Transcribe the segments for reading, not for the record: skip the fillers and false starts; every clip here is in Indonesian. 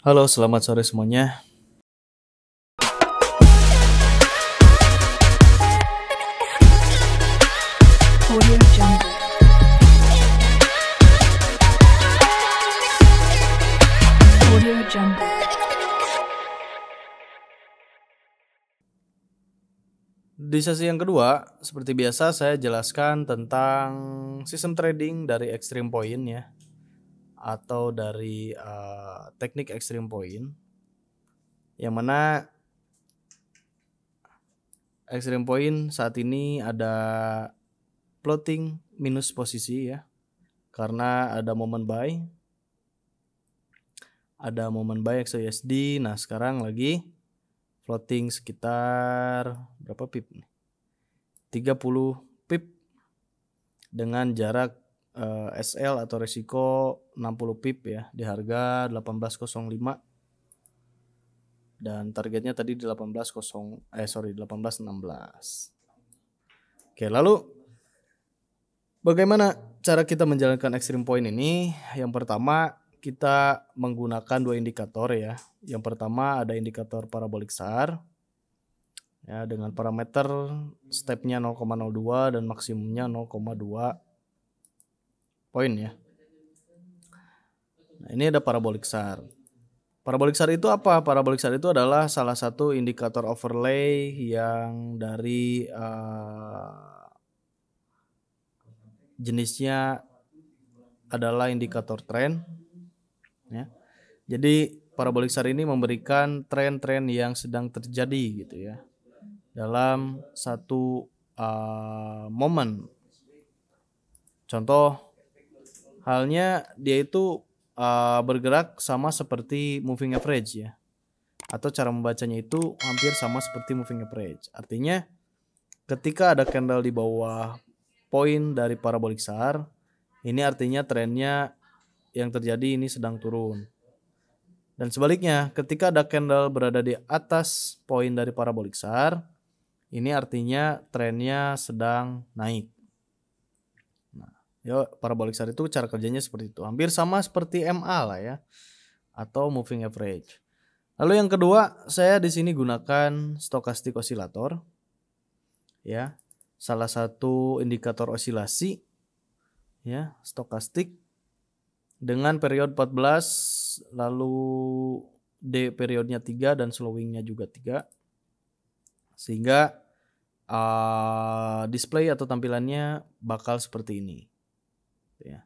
Halo, selamat sore semuanya. Audio Jungle. Audio Jungle. Di sesi yang kedua, seperti biasa saya jelaskan tentang sistem trading dari Extreme Point ya, atau dari teknik Extreme Point, yang mana Extreme Point saat ini ada floating minus posisi ya, karena ada momen buy, XAUSD. Nah sekarang lagi floating sekitar berapa pip nih? 30 pip dengan jarak SL atau resiko 60 pip ya, di harga 18.05 dan targetnya tadi di 18.16. Oke, lalu bagaimana cara kita menjalankan Extreme Point ini? Yang pertama, kita menggunakan dua indikator ya. Yang pertama ada indikator parabolic SAR ya, dengan parameter stepnya 0,02 dan maksimumnya 0,2 poin ya. Nah, ini ada parabolic SAR. Parabolic SAR itu apa? Parabolic SAR itu adalah salah satu indikator overlay yang dari jenisnya adalah indikator tren ya. Jadi parabolic SAR ini memberikan tren-tren yang sedang terjadi gitu ya dalam satu momen. Contoh halnya dia itu bergerak sama seperti moving average ya, atau cara membacanya itu hampir sama seperti moving average. Artinya ketika ada candle di bawah poin dari parabolic SAR, ini artinya trennya yang terjadi ini sedang turun. Dan sebaliknya, ketika ada candle berada di atas poin dari parabolic SAR, ini artinya trennya sedang naik. Nah, ya parabolic SAR itu cara kerjanya seperti itu. Hampir sama seperti MA lah ya, atau moving average. Lalu yang kedua, saya di sini gunakan stochastic oscillator. Ya, salah satu indikator osilasi ya, stokastik dengan periode 14, lalu D periodenya 3 dan slowingnya juga 3, sehingga display atau tampilannya bakal seperti ini ya.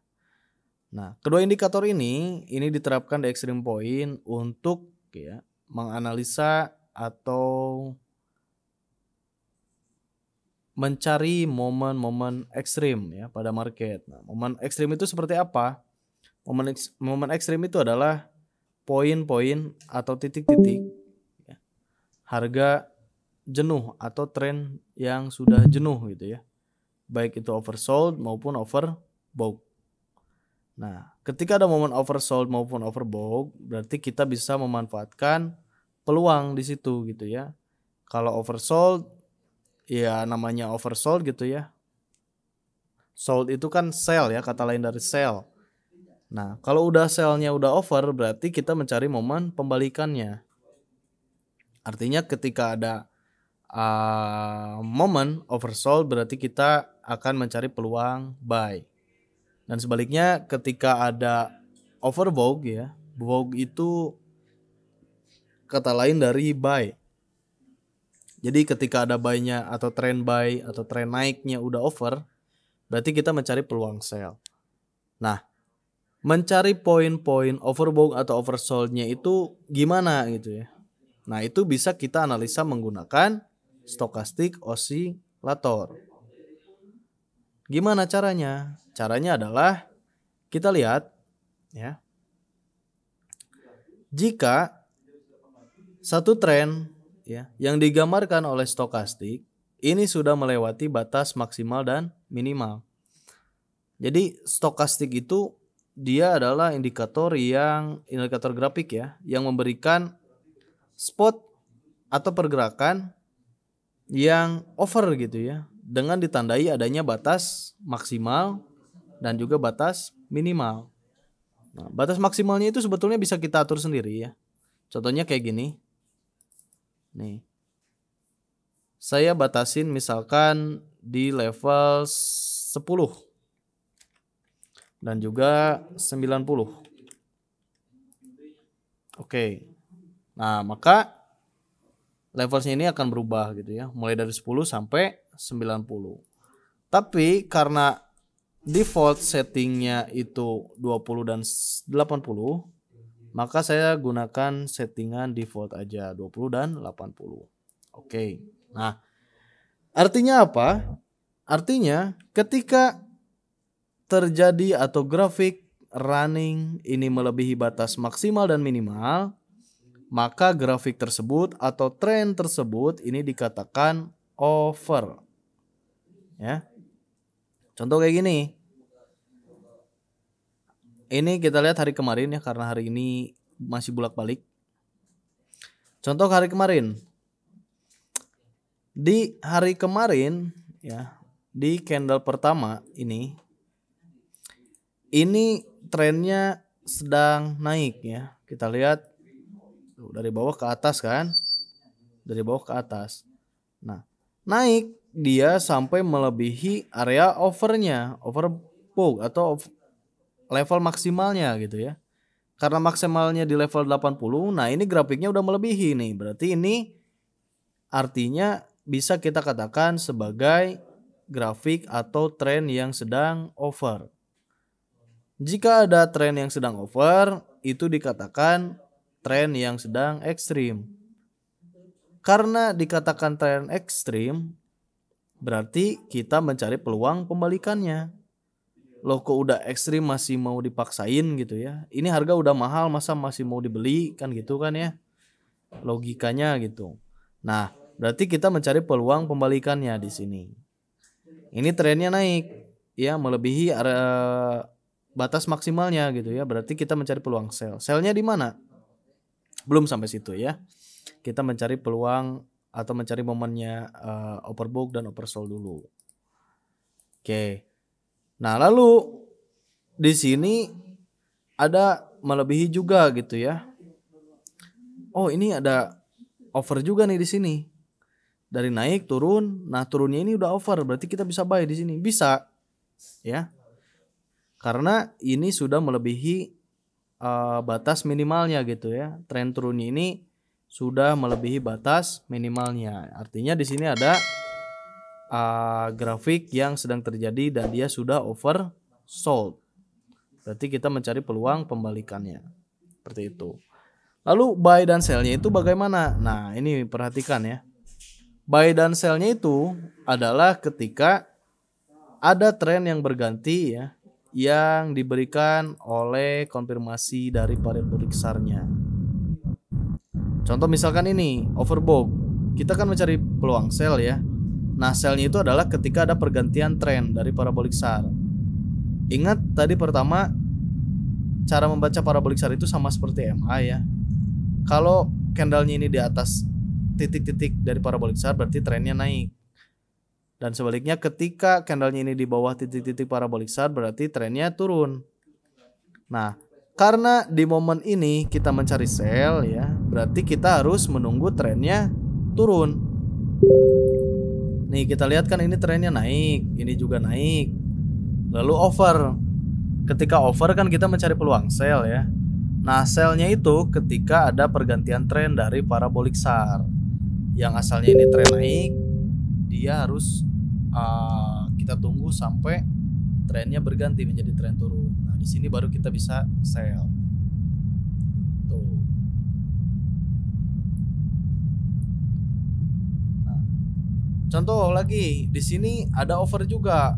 Nah, kedua indikator ini diterapkan di Extreme Point untuk ya menganalisa atau mencari momen-momen ekstrim ya pada market. Nah, momen ekstrim itu seperti apa? Momen ekstrim itu adalah poin-poin atau titik-titik ya, harga jenuh atau tren yang sudah jenuh gitu ya. Baik itu oversold maupun overbought. Nah, ketika ada momen oversold maupun overbought, berarti kita bisa memanfaatkan peluang di situ gitu ya. Kalau oversold ya namanya oversold gitu ya. Sold itu kan sell ya, kata lain dari sell. Nah, kalau udah sell-nya udah over, berarti kita mencari momen pembalikannya. Artinya ketika ada momen oversold, berarti kita akan mencari peluang buy. Dan sebaliknya ketika ada overbought ya, bought itu kata lain dari buy. Jadi ketika ada buy-nya atau trend buy atau trend naiknya udah over, berarti kita mencari peluang sell. Nah, mencari poin-poin overbought atau oversold-nya itu gimana gitu ya. Nah, itu bisa kita analisa menggunakan stochastic oscillator. Gimana caranya? Caranya adalah kita lihat ya. Jika satu tren ya, yang digambarkan oleh stokastik ini sudah melewati batas maksimal dan minimal. Jadi stokastik itu dia adalah indikator grafik ya, yang memberikan spot atau pergerakan yang over gitu ya, dengan ditandai adanya batas maksimal dan juga batas minimal. Nah, batas maksimalnya itu sebetulnya bisa kita atur sendiri ya. Contohnya kayak gini. Nih. Saya batasin misalkan di level 10 dan juga 90. Oke. Nah, maka levelnya ini akan berubah gitu ya, mulai dari 10 sampai 90. Tapi karena default settingnya itu 20 dan 80, maka saya gunakan settingan default aja 20 dan 80. Oke. Nah, artinya apa? Artinya ketika terjadi atau grafik running ini melebihi batas maksimal dan minimal, maka grafik tersebut atau tren tersebut ini dikatakan over. Ya. Contoh kayak gini. Ini kita lihat hari kemarin ya, karena hari ini masih bolak-balik. Contoh hari kemarin. Di hari kemarin ya, di candle pertama ini trennya sedang naik ya. Kita lihat dari bawah ke atas kan? Dari bawah ke atas. Nah, naik dia sampai melebihi area overbought atau level maksimalnya gitu ya. Karena maksimalnya di level 80, nah ini grafiknya udah melebihi nih. Berarti ini artinya bisa kita katakan sebagai grafik atau tren yang sedang over. Jika ada tren yang sedang over, itu dikatakan tren yang sedang ekstrim. Karena dikatakan tren ekstrim, berarti kita mencari peluang pembalikannya. Loh kok udah ekstrim masih mau dipaksain gitu ya. Ini harga udah mahal masa masih mau dibeli kan gitu kan ya. Logikanya gitu. Nah, berarti kita mencari peluang pembalikannya di sini. Ini trennya naik ya, melebihi batas maksimalnya gitu ya. Berarti kita mencari peluang sell. Sellnya di mana? Belum sampai situ ya. Kita mencari peluang atau mencari momennya overbought dan oversold dulu. Oke. Nah, lalu di sini ada melebihi juga gitu ya. Oh, ini ada over juga nih di sini. Dari naik turun, nah turunnya ini udah over, berarti kita bisa buy di sini. Bisa. Ya. Karena ini sudah melebihi batas minimalnya gitu ya. Tren turunnya ini sudah melebihi batas minimalnya. Artinya di sini ada grafik yang sedang terjadi dan dia sudah oversold. Berarti kita mencari peluang pembalikannya. Seperti itu. Lalu buy dan sell-nya itu bagaimana? Nah, ini perhatikan ya. Buy dan sell-nya itu adalah ketika ada tren yang berganti ya, yang diberikan oleh konfirmasi dari parabolik SAR-nya. Contoh misalkan ini, overbought. Kita kan mencari peluang sell ya. Nah, sell-nya itu adalah ketika ada pergantian tren dari parabolik SAR. Ingat tadi pertama, cara membaca parabolik SAR itu sama seperti MA ya. Kalau candle-nya ini di atas titik-titik dari parabolik SAR berarti trennya naik. Dan sebaliknya ketika candle-nya ini di bawah titik-titik parabolik SAR berarti trennya turun. Nah, karena di momen ini kita mencari sell ya, berarti kita harus menunggu trennya turun. Nih kita lihat kan ini trennya naik, ini juga naik. Lalu over. Ketika over kan kita mencari peluang sell ya. Nah, sell-nya itu ketika ada pergantian tren dari parabolik SAR. Yang asalnya ini tren naik, dia harus kita tunggu sampai trennya berganti menjadi tren turun. Nah, di sini baru kita bisa sell. Tuh. Nah, contoh lagi, di sini ada over juga.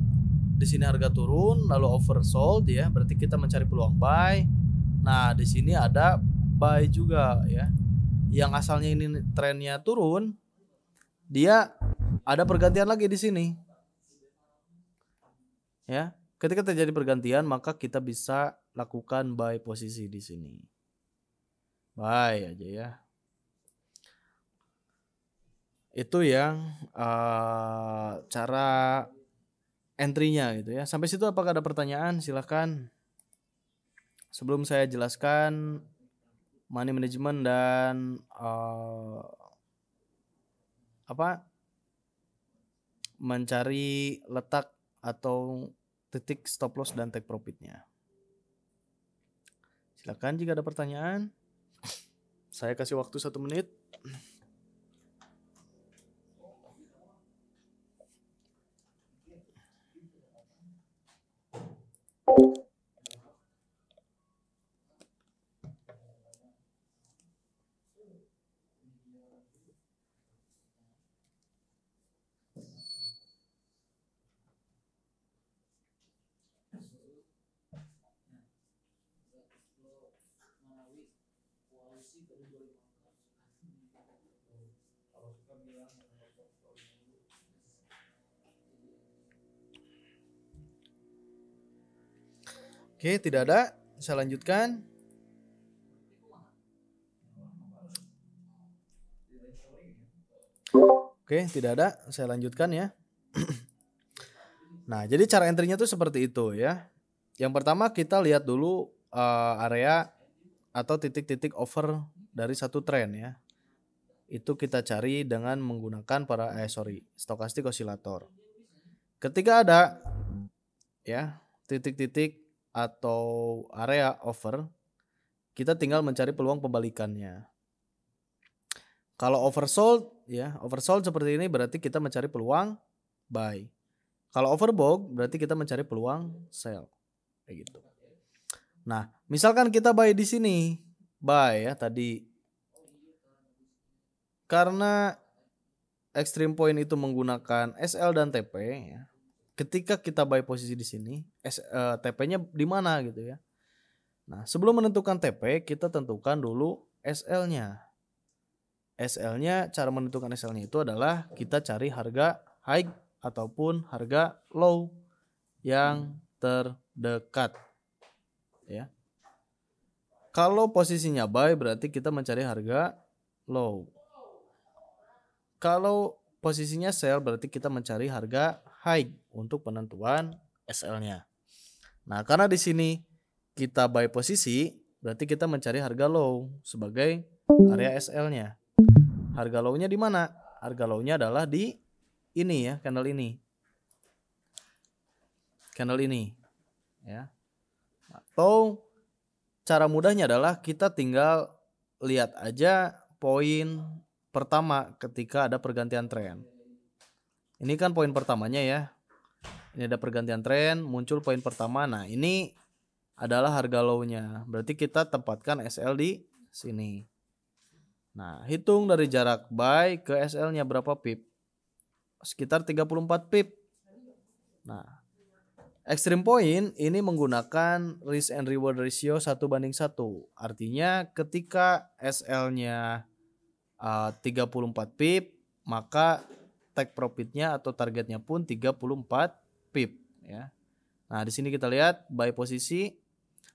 Di sini harga turun, lalu oversold ya, berarti kita mencari peluang buy. Nah, di sini ada buy juga ya. Yang asalnya ini trennya turun, dia ada pergantian lagi di sini. Ya, ketika terjadi pergantian maka kita bisa lakukan buy posisi di sini. Buy aja ya. Itu yang cara entry-nya gitu ya. Sampai situ apakah ada pertanyaan? Silakan. Sebelum saya jelaskan money management dan mencari letak atau titik stop loss dan take profitnya. Silakan jika ada pertanyaan. Saya kasih waktu 1 menit. Oke, tidak ada. Saya lanjutkan. Oke, tidak ada. Saya lanjutkan ya. Nah, jadi cara entry-nya tuh seperti itu ya. Yang pertama kita lihat dulu area atau titik-titik over dari satu tren ya. Itu kita cari dengan menggunakan stochastic oscillator. Ketika ada ya titik-titik atau area over, kita tinggal mencari peluang pembalikannya. Kalau oversold seperti ini berarti kita mencari peluang buy. Kalau overbought berarti kita mencari peluang sell. Kayak gitu. Nah, misalkan kita buy di sini, buy ya tadi. Karena extreme point itu menggunakan SL dan TP ya. Ketika kita buy posisi di sini, TP-nya di mana gitu ya. Nah, sebelum menentukan TP, kita tentukan dulu SL-nya. SL-nya, cara menentukan SL-nya itu adalah kita cari harga high ataupun harga low yang terdekat. Ya. Kalau posisinya buy berarti kita mencari harga low. Kalau posisinya sell berarti kita mencari harga high untuk penentuan SL-nya. Nah, karena di sini kita buy posisi, berarti kita mencari harga low sebagai area SL-nya. Harga low-nya di mana? Harga low-nya adalah di ini ya, candle ini. Candle ini. Ya. Atau cara mudahnya adalah kita tinggal lihat aja poin pertama ketika ada pergantian tren. Ini kan poin pertamanya ya. Ini ada pergantian tren, muncul poin pertama. Nah, ini adalah harga low-nya. Berarti kita tempatkan SL di sini. Nah, hitung dari jarak buy ke SL-nya berapa pip? Sekitar 34 pip. Nah, extreme point ini menggunakan risk and reward ratio 1:1. Artinya ketika SL-nya 34 pip, maka take profitnya atau targetnya pun 34 pip ya. Nah, di sini kita lihat buy posisi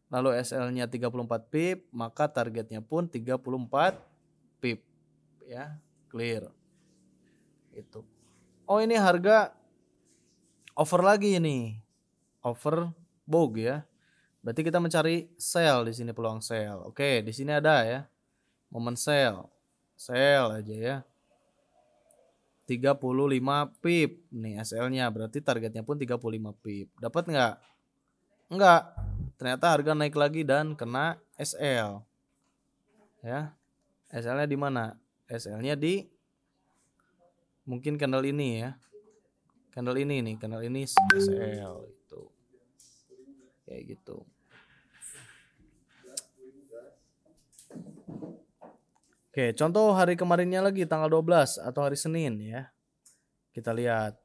lalu SL-nya 34 pip, maka targetnya pun 34 pip ya. Clear. Itu. Oh, ini harga over lagi ini. Overbought ya. Berarti kita mencari sell di sini, peluang sell. Oke, di sini ada ya. Momen sell. Sell aja ya. 35 pip nih SL-nya, berarti targetnya pun 35 pip. Dapat nggak? Enggak. Ternyata harga naik lagi dan kena SL. Ya. SL-nya di mana? SL-nya di mungkin candle ini ya. Candle ini nih, candle ini SL itu. Kayak gitu. Oke, contoh hari kemarinnya lagi tanggal 12 atau hari Senin ya. Kita lihat.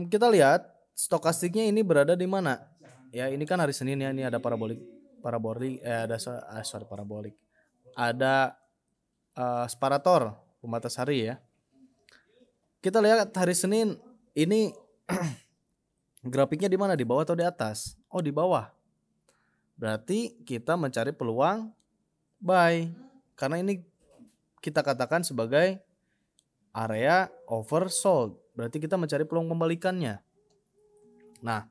Kita lihat stokastiknya ini berada di mana? Ya, ini kan hari Senin ya, ini ada parabolik, parabolik. Ada separator pembatas hari ya. Kita lihat hari Senin ini grafiknya di mana? Di bawah atau di atas? Oh, di bawah. Berarti kita mencari peluang buy. Karena ini kita katakan sebagai area oversold. Berarti kita mencari peluang pembalikannya. Nah,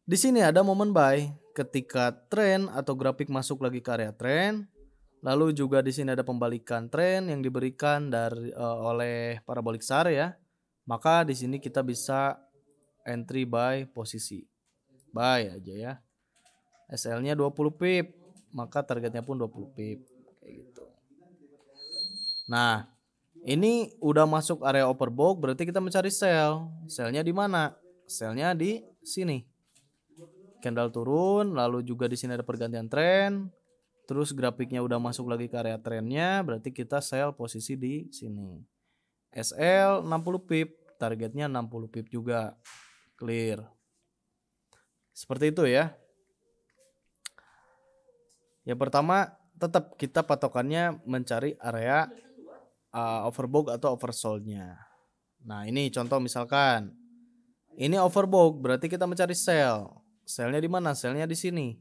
Di sini ada momen buy ketika tren atau grafik masuk lagi ke area tren. Lalu juga di sini ada pembalikan tren yang diberikan oleh parabolic SAR ya. Maka di sini kita bisa entry buy posisi. Buy aja ya. SL-nya 20 pip, maka targetnya pun 20 pip kayak gitu. Nah, ini udah masuk area overbought, berarti kita mencari sell. Sell-nya di mana? Sell-nya di sini. Candle turun, lalu juga di sini ada pergantian tren. Terus grafiknya udah masuk lagi ke area trennya, berarti kita sell posisi di sini. SL 60 pip, targetnya 60 pip juga. Clear. Seperti itu ya. Yang pertama, tetap kita patokannya mencari area overbought atau oversold-nya. Nah, ini contoh misalkan. Ini overbought, berarti kita mencari sell. Sell-nya di mana? Sell-nya di sini.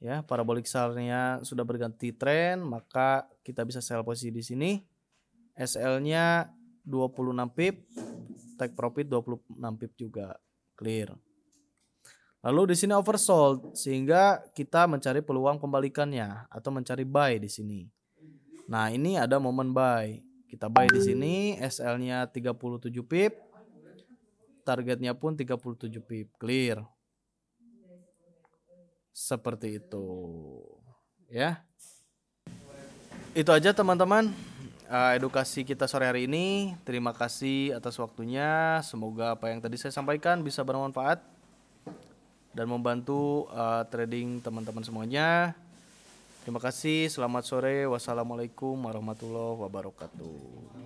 Ya, parabolic SAR-nya sudah berganti tren, maka kita bisa sell posisi di sini. SL-nya 26 pip, take profit 26 pip juga. Clear. Lalu di sini oversold, sehingga kita mencari peluang pembalikannya atau mencari buy di sini. Nah, ini ada momen buy. Kita buy di sini, SL-nya 37 pip, targetnya pun 37 pip. Clear. Seperti itu. Ya. Itu aja teman-teman. Edukasi kita sore hari ini. Terima kasih atas waktunya. Semoga apa yang tadi saya sampaikan bisa bermanfaat dan membantu trading teman-teman semuanya. Terima kasih. Selamat sore. Wassalamualaikum warahmatullahi wabarakatuh.